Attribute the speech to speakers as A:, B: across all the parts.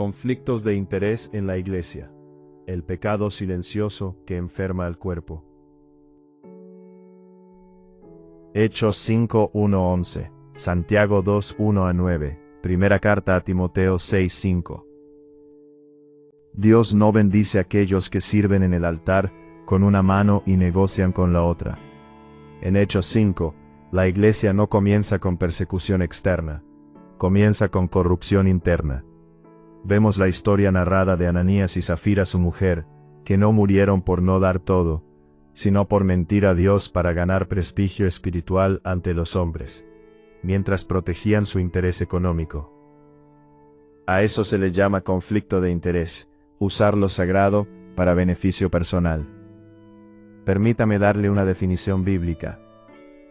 A: Conflictos de interés en la Iglesia. El pecado silencioso que enferma al cuerpo. Hechos 5:1-11, Santiago 2:1-9, Primera carta a Timoteo 6:5. Dios no bendice a aquellos que sirven en el altar con una mano y negocian con la otra. En Hechos 5, la Iglesia no comienza con persecución externa, comienza con corrupción interna. Vemos la historia narrada de Ananías y Zafira su mujer, que no murieron por no dar todo, sino por mentir a Dios para ganar prestigio espiritual ante los hombres, mientras protegían su interés económico. A eso se le llama conflicto de interés, usar lo sagrado para beneficio personal. Permítame darle una definición bíblica.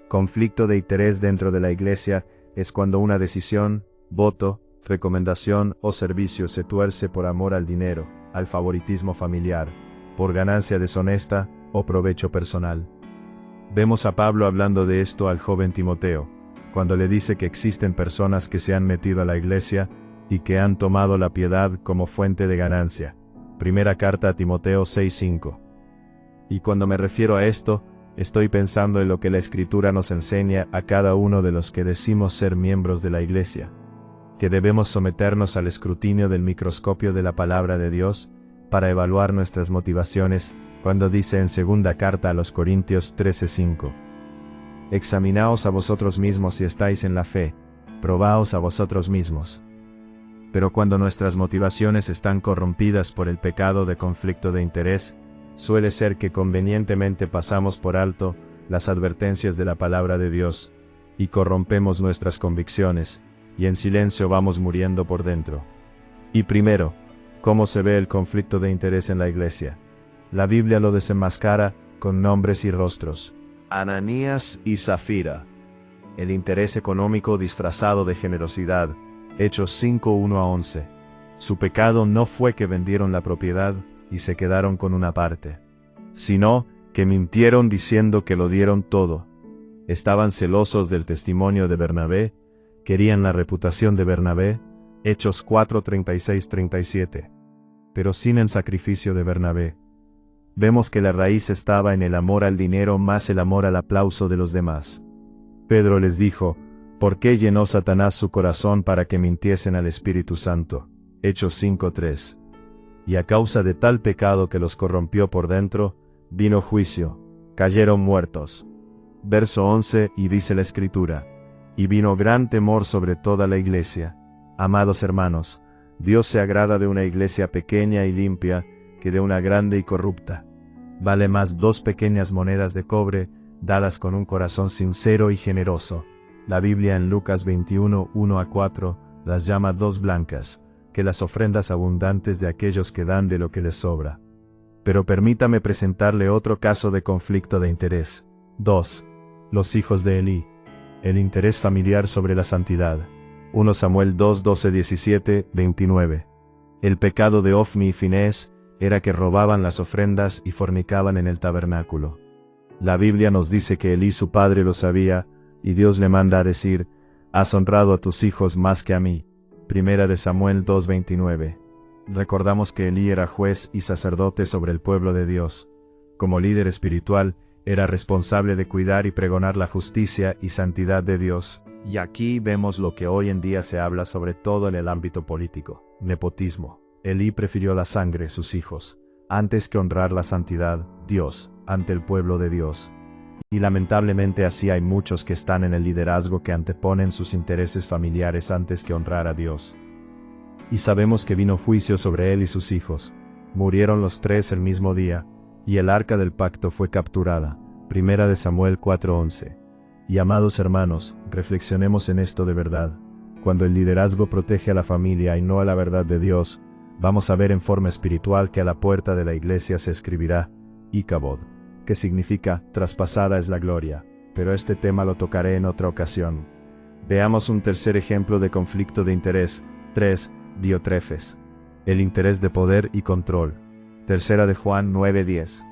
A: Conflicto de interés dentro de la Iglesia es cuando una decisión, voto, recomendación o servicio se tuerce por amor al dinero, al favoritismo familiar, por ganancia deshonesta o provecho personal. Vemos a Pablo hablando de esto al joven Timoteo, cuando le dice que existen personas que se han metido a la Iglesia y que han tomado la piedad como fuente de ganancia. Primera carta a Timoteo 6:5. Y cuando me refiero a esto, estoy pensando en lo que la Escritura nos enseña a cada uno de los que decimos ser miembros de la Iglesia, que debemos someternos al escrutinio del microscopio de la palabra de Dios, para evaluar nuestras motivaciones, cuando dice en segunda carta a los Corintios 13:5. Examinaos a vosotros mismos si estáis en la fe, probaos a vosotros mismos. Pero cuando nuestras motivaciones están corrompidas por el pecado de conflicto de interés, suele ser que convenientemente pasamos por alto las advertencias de la palabra de Dios, y corrompemos nuestras convicciones, y en silencio vamos muriendo por dentro. Y primero, ¿cómo se ve el conflicto de interés en la Iglesia? La Biblia lo desenmascara con nombres y rostros. Ananías y Zafira. El interés económico disfrazado de generosidad. Hechos 5:1-11. Su pecado no fue que vendieron la propiedad y se quedaron con una parte, sino que mintieron diciendo que lo dieron todo. Estaban celosos del testimonio de Bernabé, querían la reputación de Bernabé, Hechos 4:36-37. Pero sin el sacrificio de Bernabé. Vemos que la raíz estaba en el amor al dinero más el amor al aplauso de los demás. Pedro les dijo, ¿por qué llenó Satanás su corazón para que mintiesen al Espíritu Santo? Hechos 5:3. Y a causa de tal pecado que los corrompió por dentro, vino juicio, cayeron muertos. Verso 11, y dice la Escritura, y vino gran temor sobre toda la Iglesia. Amados hermanos, Dios se agrada de una Iglesia pequeña y limpia, que de una grande y corrupta. Vale más 2 pequeñas monedas de cobre, dadas con un corazón sincero y generoso. La Biblia en Lucas 21:1-4, las llama 2 blancas, que las ofrendas abundantes de aquellos que dan de lo que les sobra. Pero permítame presentarle otro caso de conflicto de interés. 2. Los hijos de Elí. El interés familiar sobre la santidad. 1 Samuel 2:12-17-29. El pecado de Ofni y Finés era que robaban las ofrendas y fornicaban en el tabernáculo. La Biblia nos dice que Elí su padre lo sabía, y Dios le manda a decir, «Has honrado a tus hijos más que a mí». Primera de Samuel 2:29. Recordamos que Elí era juez y sacerdote sobre el pueblo de Dios. Como líder espiritual, era responsable de cuidar y pregonar la justicia y santidad de Dios. Y aquí vemos lo que hoy en día se habla sobre todo en el ámbito político: nepotismo. Elí prefirió la sangre, sus hijos, antes que honrar la santidad, Dios, ante el pueblo de Dios. Y lamentablemente así hay muchos que están en el liderazgo que anteponen sus intereses familiares antes que honrar a Dios. Y sabemos que vino juicio sobre él y sus hijos. Murieron los 3 el mismo día, y el arca del pacto fue capturada. Primera de Samuel 4:11. Y amados hermanos, reflexionemos en esto de verdad. Cuando el liderazgo protege a la familia y no a la verdad de Dios, vamos a ver en forma espiritual que a la puerta de la Iglesia se escribirá Icabod, que significa traspasada es la gloria, pero este tema lo tocaré en otra ocasión. Veamos un tercer ejemplo de conflicto de interés. 3. Diotrefes. El interés de poder y control. Tercera de Juan 9:10.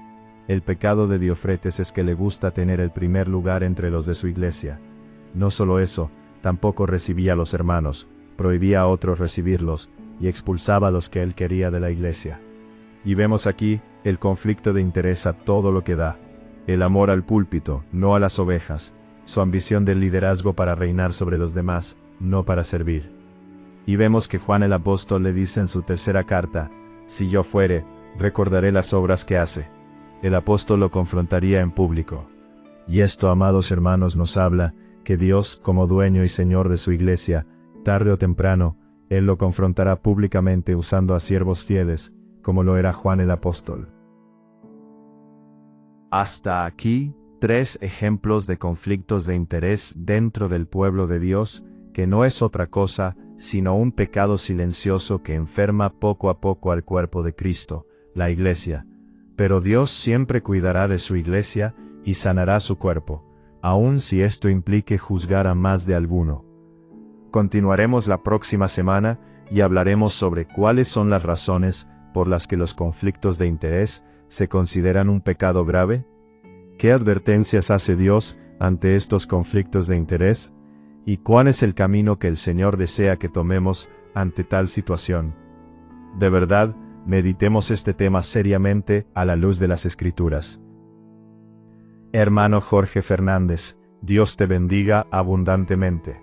A: El pecado de Diótrefes es que le gusta tener el primer lugar entre los de su iglesia. No solo eso, tampoco recibía a los hermanos, prohibía a otros recibirlos, y expulsaba a los que él quería de la iglesia. Y vemos aquí el conflicto de interés a todo lo que da, el amor al púlpito, no a las ovejas, su ambición del liderazgo para reinar sobre los demás, no para servir. Y vemos que Juan el apóstol le dice en su tercera carta, si yo fuere, recordaré las obras que hace. El apóstol lo confrontaría en público. Y esto, amados hermanos, nos habla que Dios, como dueño y señor de su iglesia, tarde o temprano, Él lo confrontará públicamente usando a siervos fieles, como lo era Juan el apóstol. Hasta aquí, 3 ejemplos de conflictos de interés dentro del pueblo de Dios, que no es otra cosa sino un pecado silencioso que enferma poco a poco al cuerpo de Cristo, la iglesia. Pero Dios siempre cuidará de su iglesia y sanará su cuerpo, aun si esto implique juzgar a más de alguno. Continuaremos la próxima semana y hablaremos sobre cuáles son las razones por las que los conflictos de interés se consideran un pecado grave. ¿Qué advertencias hace Dios ante estos conflictos de interés? ¿Y cuál es el camino que el Señor desea que tomemos ante tal situación? De verdad, meditemos este tema seriamente a la luz de las Escrituras. Hermano Jorge Fernández, Dios te bendiga abundantemente.